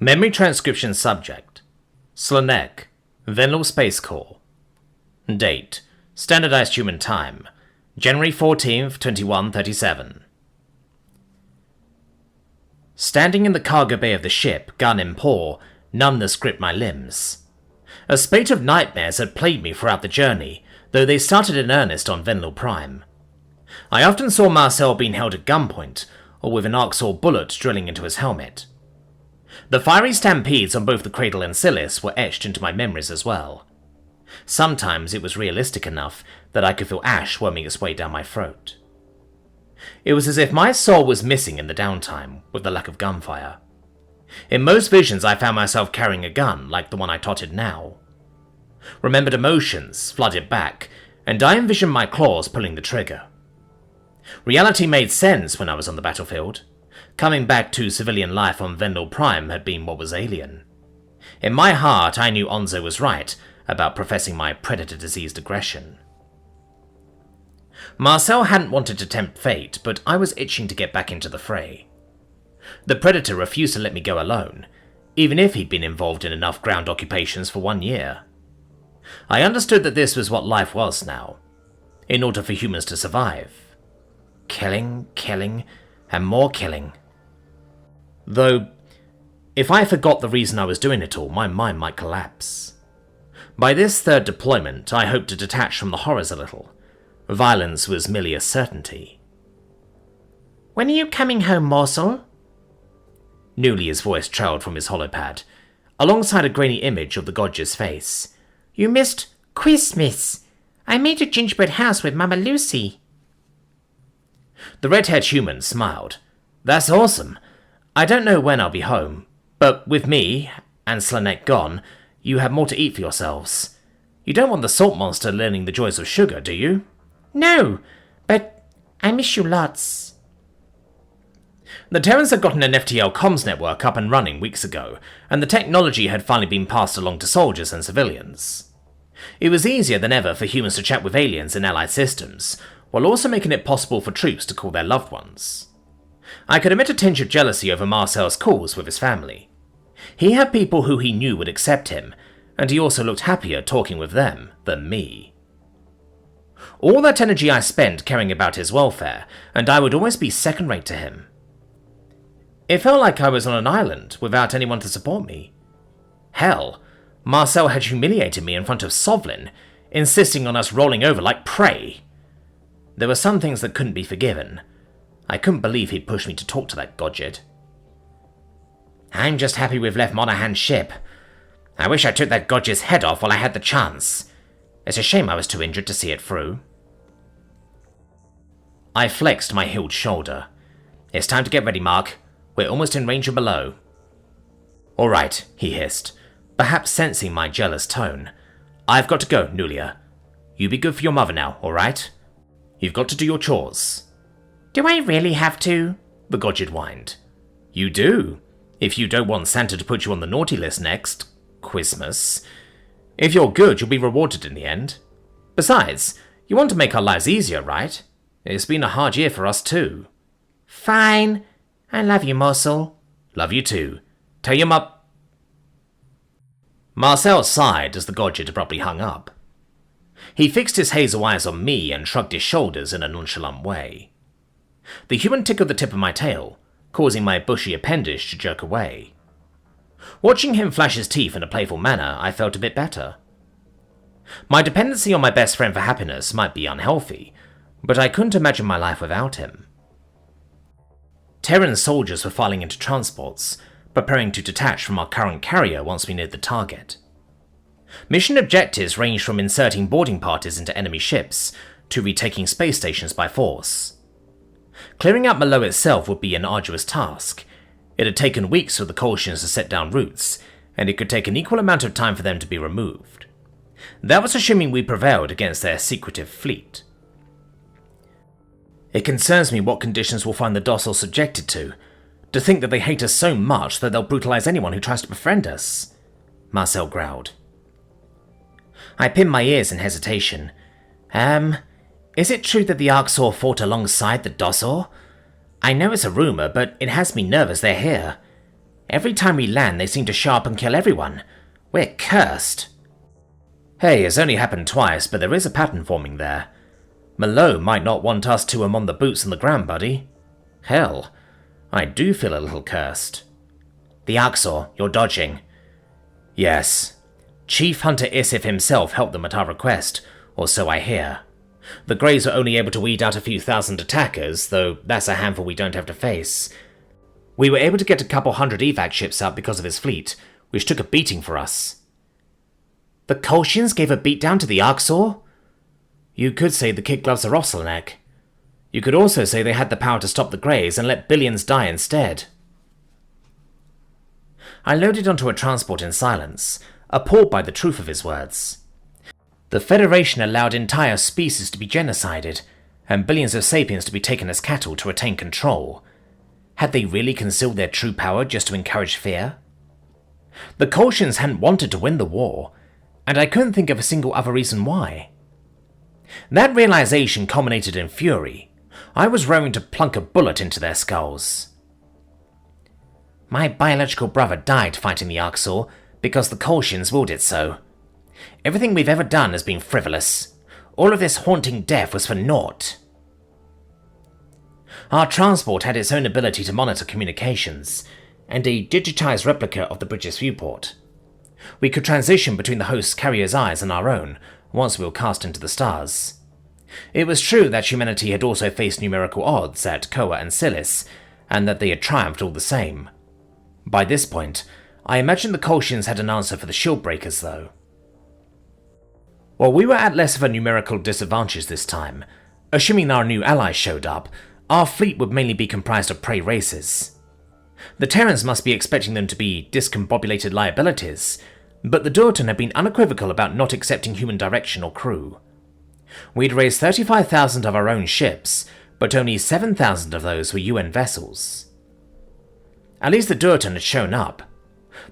Memory transcription subject: Slanek, Venlor Space Corps. Date: Standardized Human Time, January 14th, 2137. Standing in the cargo bay of the ship, gun in paw, numbness gripped my limbs. A spate of nightmares had plagued me throughout the journey, though they started in earnest on Venlor Prime. I often saw Marcel being held at gunpoint, or with an Arxor bullet drilling into his helmet. The fiery stampedes on both the Cradle and Silis were etched into my memories as well. Sometimes it was realistic enough that I could feel ash worming its way down my throat. It was as if my soul was missing in the downtime, with the lack of gunfire. In most visions I found myself carrying a gun like the one I totted now. Remembered emotions flooded back, and I envisioned my claws pulling the trigger. Reality made sense when I was on the battlefield. Coming back to civilian life on Venlor Prime had been what was alien. In my heart I knew Onzo was right about professing my predator-diseased aggression. Marcel hadn't wanted to tempt fate, but I was itching to get back into the fray. The Predator refused to let me go alone, even if he'd been involved in enough ground occupations for 1 year. I understood that this was what life was now, in order for humans to survive. Killing, killing, and more killing. Though, if I forgot the reason I was doing it all, my mind might collapse. By this third deployment, I hoped to detach from the horrors a little. Violence was merely a certainty. "When are you coming home, morsel?" Nulia's voice trailed from his holopad, alongside a grainy image of the Godger's face. "You missed Christmas. I made a gingerbread house with Mama Lucy." The red-haired human smiled. "That's awesome. I don't know when I'll be home, but with me, and Slanek gone, you have more to eat for yourselves. You don't want the salt monster learning the joys of sugar, do you?" "No, but I miss you lots." The Terrans had gotten an FTL comms network up and running weeks ago, and the technology had finally been passed along to soldiers and civilians. It was easier than ever for humans to chat with aliens in allied systems, while also making it possible for troops to call their loved ones. I could admit a tinge of jealousy over Marcel's calls with his family. He had people who he knew would accept him, and he also looked happier talking with them than me. All that energy I spent caring about his welfare, and I would always be second-rate to him. It felt like I was on an island without anyone to support me. Hell, Marcel had humiliated me in front of Sovlin, insisting on us rolling over like prey. There were some things that couldn't be forgiven. I couldn't believe he'd pushed me to talk to that Godget. "I'm just happy we've left Monaghan's ship. I wish I took that Godget's head off while I had the chance. It's a shame I was too injured to see it through." I flexed my healed shoulder. "It's time to get ready, Mark. We're almost in range of below." "All right," he hissed, perhaps sensing my jealous tone. "I've got to go, Nulia. You be good for your mother now, all right? You've got to do your chores." "Do I really have to?" the Godget whined. "You do, if you don't want Santa to put you on the naughty list next Christmas. If you're good, you'll be rewarded in the end. Besides, you want to make our lives easier, right? It's been a hard year for us too." "Fine. I love you, morsel." "Love you too. Tell your Marcel sighed as the Godget abruptly hung up. He fixed his hazel eyes on me and shrugged his shoulders in a nonchalant way. The human tickled the tip of my tail, causing my bushy appendage to jerk away. Watching him flash his teeth in a playful manner, I felt a bit better. My dependency on my best friend for happiness might be unhealthy, but I couldn't imagine my life without him. Terran soldiers were filing into transports, preparing to detach from our current carrier once we neared the target. Mission objectives ranged from inserting boarding parties into enemy ships to retaking space stations by force. Clearing out Malo itself would be an arduous task. It had taken weeks for the Kolshians to set down roots, and it could take an equal amount of time for them to be removed. That was assuming we prevailed against their secretive fleet. It concerns me what conditions we'll find the docile subjected to think that they hate us so much that they'll brutalize anyone who tries to befriend us, Marcel growled. I pinned my ears in hesitation. Is it true that the Arxor fought alongside the Dossor? I know it's a rumor, but it has me nervous they're here. Every time we land, they seem to show up and kill everyone. We're cursed. Hey, it's only happened twice, but there is a pattern forming there. Malo might not want us to on the boots on the ground, buddy. Hell, I do feel a little cursed. The Axor, you're dodging. Yes. Chief Hunter Isif himself helped them at our request, or so I hear. The Greys were only able to weed out a few thousand attackers, though that's a handful we don't have to face. We were able to get a couple hundred evac ships out because of his fleet, which took a beating for us. The Kolshians gave a beatdown to the Arxor? You could say the kid gloves are Rosselneck. You could also say they had the power to stop the Greys and let billions die instead. I loaded onto a transport in silence, appalled by the truth of his words. The Federation allowed entire species to be genocided, and billions of sapiens to be taken as cattle to retain control. Had they really concealed their true power just to encourage fear? The Kolshians hadn't wanted to win the war, and I couldn't think of a single other reason why. That realization culminated in fury. I was raring to plunk a bullet into their skulls. My biological brother died fighting the Arxor because the Kolshians willed it so. Everything we've ever done has been frivolous. All of this haunting death was for naught. Our transport had its own ability to monitor communications, and a digitized replica of the bridge's viewport. We could transition between the host's carrier's eyes and our own once we were cast into the stars. It was true that humanity had also faced numerical odds at Koa and Silis, and that they had triumphed all the same. By this point, I imagined the Kolshians had an answer for the shield breakers, though. While we were at less of a numerical disadvantage this time, assuming our new allies showed up, our fleet would mainly be comprised of prey races. The Terrans must be expecting them to be discombobulated liabilities, but the Durtan had been unequivocal about not accepting human direction or crew. We'd raised 35,000 of our own ships, but only 7,000 of those were UN vessels. At least the Durtan had shown up.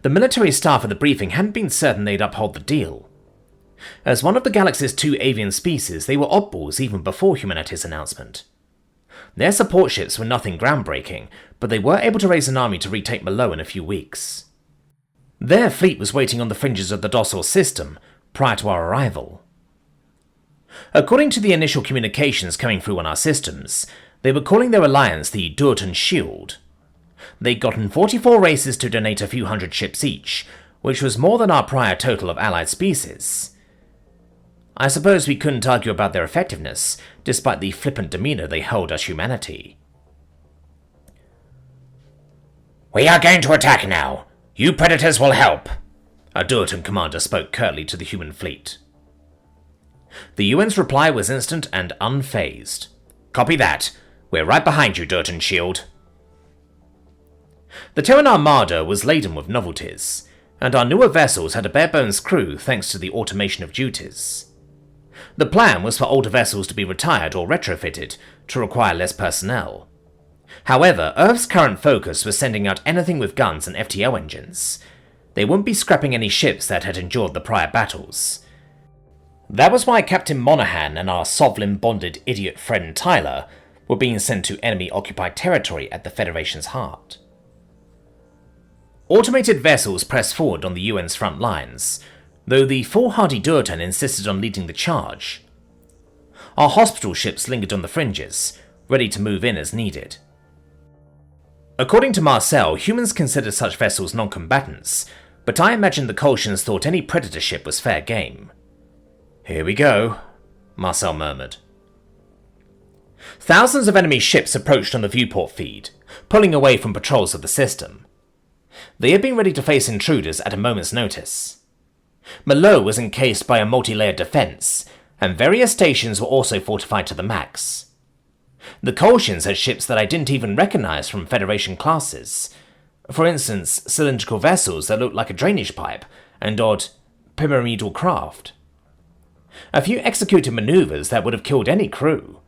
The military staff at the briefing hadn't been certain they'd uphold the deal. As one of the galaxy's 2 avian species, they were oddballs even before humanity's announcement. Their support ships were nothing groundbreaking, but they were able to raise an army to retake Malo in a few weeks. Their fleet was waiting on the fringes of the docile system prior to our arrival. According to the initial communications coming through on our systems, they were calling their alliance the Durtan Shield. They'd gotten 44 races to donate a few hundred ships each, which was more than our prior total of allied species. I suppose we couldn't argue about their effectiveness, despite the flippant demeanor they held as humanity. "We are going to attack now. You predators will help," a Durtan commander spoke curtly to the human fleet. The UN's reply was instant and unfazed. "Copy that. We're right behind you, Durtan Shield." The Terran Armada was laden with novelties, and our newer vessels had a bare-bones crew thanks to the automation of duties. The plan was for older vessels to be retired or retrofitted to require less personnel. However, Earth's current focus was sending out anything with guns and FTO engines. They wouldn't be scrapping any ships that had endured the prior battles. That was why Captain Monaghan and our Sovlin-bonded idiot friend Tyler were being sent to enemy-occupied territory at the Federation's heart. Automated vessels pressed forward on the UN's front lines, though the foolhardy Durtan insisted on leading the charge. Our hospital ships lingered on the fringes, ready to move in as needed. According to Marcel, humans considered such vessels non-combatants, but I imagine the Kolshians thought any predator ship was fair game. "Here we go," Marcel murmured. Thousands of enemy ships approached on the viewport feed, pulling away from patrols of the system. They had been ready to face intruders at a moment's notice. Malo was encased by a multi-layered defense, and various stations were also fortified to the max. The Kolshians had ships that I didn't even recognize from Federation classes. For instance, cylindrical vessels that looked like a drainage pipe, and odd, pyramidal craft. A few executed maneuvers that would have killed any crew.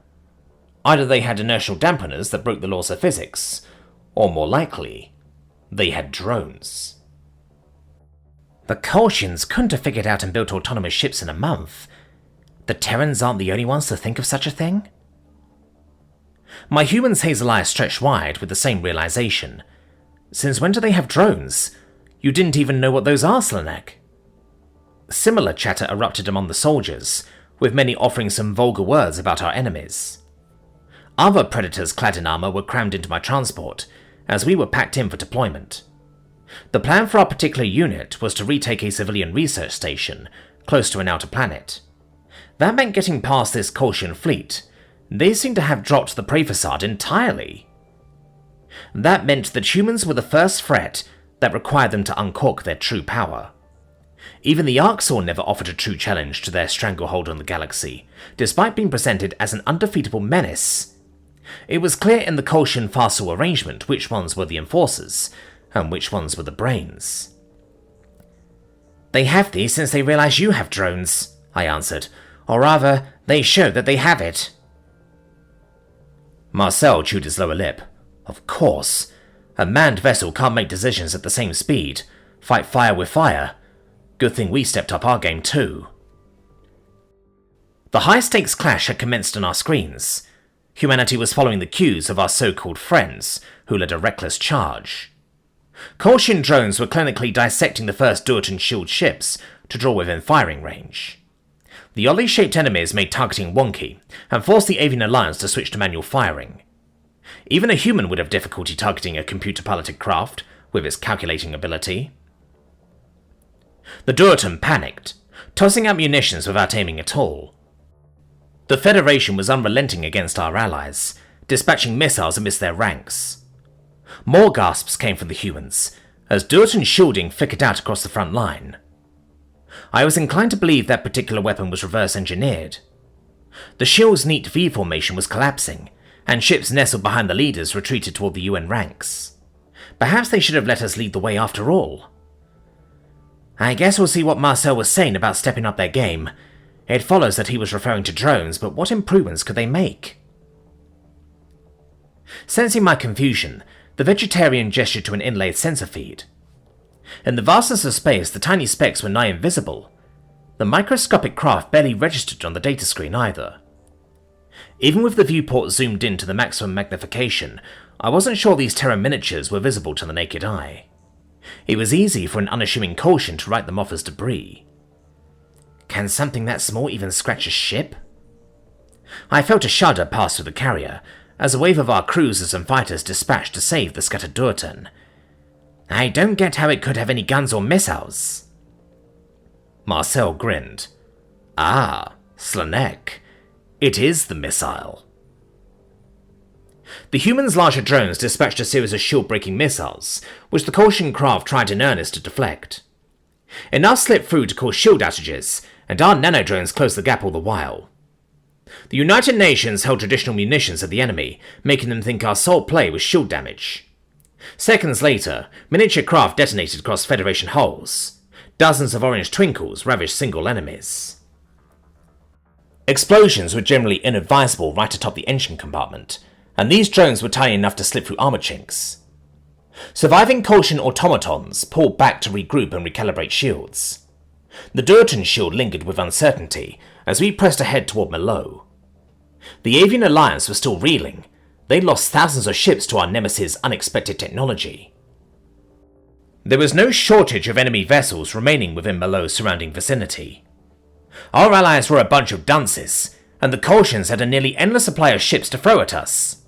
Either they had inertial dampeners that broke the laws of physics, or more likely, they had drones. The Kolshians couldn't have figured out and built autonomous ships in a month. The Terrans aren't the only ones to think of such a thing? My human's hazel eyes stretched wide with the same realization. Since when do they have drones? You didn't even know what those are, Slanek. Similar chatter erupted among the soldiers, with many offering some vulgar words about our enemies. Other predators clad in armor were crammed into my transport, as we were packed in for deployment. The plan for our particular unit was to retake a civilian research station close to an outer planet. That meant getting past this Kolshian fleet. They seemed to have dropped the prey facade entirely. That meant that humans were the first threat that required them to uncork their true power. Even the Arxor never offered a true challenge to their stranglehold on the galaxy, despite being presented as an undefeatable menace. It was clear in the Kolshian Farsul arrangement which ones were the enforcers, and which ones were the brains. "They have these since they realize you have drones," I answered. "Or rather, they show that they have it." Marcel chewed his lower lip. Of course. A manned vessel can't make decisions at the same speed. Fight fire with fire. Good thing we stepped up our game too. The high-stakes clash had commenced on our screens. Humanity was following the cues of our so-called friends, who led a reckless charge. Kolshian drones were clinically dissecting the first Durtan shield ships to draw within firing range. The oddly-shaped enemies made targeting wonky, and forced the Avian Alliance to switch to manual firing. Even a human would have difficulty targeting a computer-piloted craft, with its calculating ability. The Durtan panicked, tossing out munitions without aiming at all. The Federation was unrelenting against our allies, dispatching missiles amidst their ranks. More gasps came from the humans, as Durtan shielding flickered out across the front line. I was inclined to believe that particular weapon was reverse-engineered. The shield's neat V formation was collapsing, and ships nestled behind the leaders retreated toward the UN ranks. Perhaps they should have let us lead the way after all. I guess we'll see what Marcel was saying about stepping up their game. It follows that he was referring to drones, but what improvements could they make? Sensing my confusion, the vegetarian gestured to an inlaid sensor feed. In the vastness of space, the tiny specks were nigh invisible. The microscopic craft barely registered on the data screen either. Even with the viewport zoomed in to the maximum magnification, I wasn't sure these Terran miniatures were visible to the naked eye. It was easy for an unassuming Kolshian to write them off as debris. Can something that small even scratch a ship? I felt a shudder pass through the carrier, as a wave of our cruisers and fighters dispatched to save the scattered Durtan. I don't get how it could have any guns or missiles. Marcel grinned. Ah, Slanek. It is the missile. The humans' larger drones dispatched a series of shield-breaking missiles, which the Kolshian craft tried in earnest to deflect. Enough slipped through to cause shield outages, and our nanodrones closed the gap all the while. The United Nations held traditional munitions at the enemy, making them think our sole play was shield damage. Seconds later, miniature craft detonated across Federation hulls. Dozens of orange twinkles ravished single enemies. Explosions were generally inadvisable right atop the engine compartment, and these drones were tiny enough to slip through armor chinks. Surviving Kolshian automatons pulled back to regroup and recalibrate shields. The Durtan shield lingered with uncertainty as we pressed ahead toward Malo. The Avian Alliance was still reeling. They'd lost thousands of ships to our nemesis' unexpected technology. There was no shortage of enemy vessels remaining within Malo's surrounding vicinity. Our allies were a bunch of dunces, and the Kolshians had a nearly endless supply of ships to throw at us.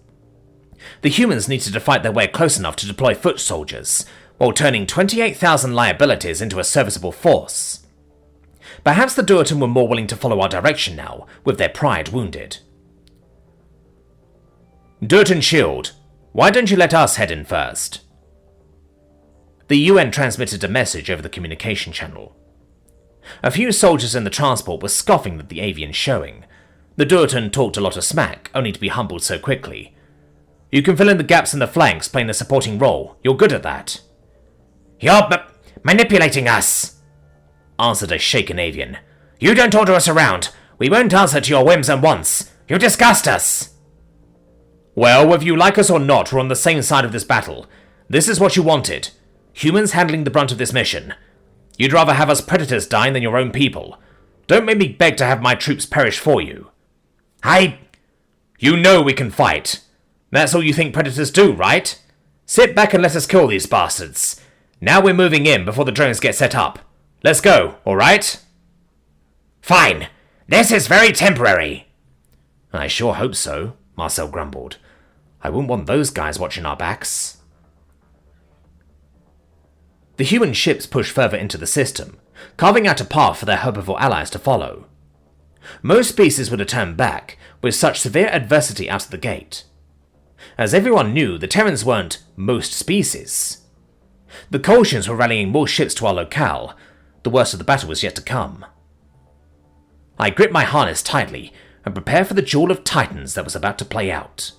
The humans needed to fight their way close enough to deploy foot soldiers, while turning 28,000 liabilities into a serviceable force. Perhaps the Durtan were more willing to follow our direction now, with their pride wounded. Durtan Shield, why don't you let us head in first? The UN transmitted a message over the communication channel. A few soldiers in the transport were scoffing at the avian showing. The Durtan talked a lot of smack, only to be humbled so quickly. You can fill in the gaps in the flanks playing a supporting role. You're good at that. You're manipulating us, answered a shaken avian. You don't order us around. We won't answer to your whims and wants. You disgust us. Well, whether you like us or not, we're on the same side of this battle. This is what you wanted. Humans handling the brunt of this mission. You'd rather have us predators dying than your own people. Don't make me beg to have my troops perish for you. You know we can fight. That's all you think predators do, right? Sit back and let us kill these bastards. Now we're moving in before the drones get set up. Let's go, alright? Fine. This is very temporary. I sure hope so, Marcel grumbled. I wouldn't want those guys watching our backs. The human ships pushed further into the system, carving out a path for their herbivore allies to follow. Most species would have turned back, with such severe adversity out of the gate. As everyone knew, the Terrans weren't most species. The Kolshians were rallying more ships to our locale. The worst of the battle was yet to come. I gripped my harness tightly and prepared for the duel of titans that was about to play out.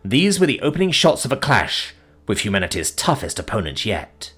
These were the opening shots of a clash with humanity's toughest opponent yet.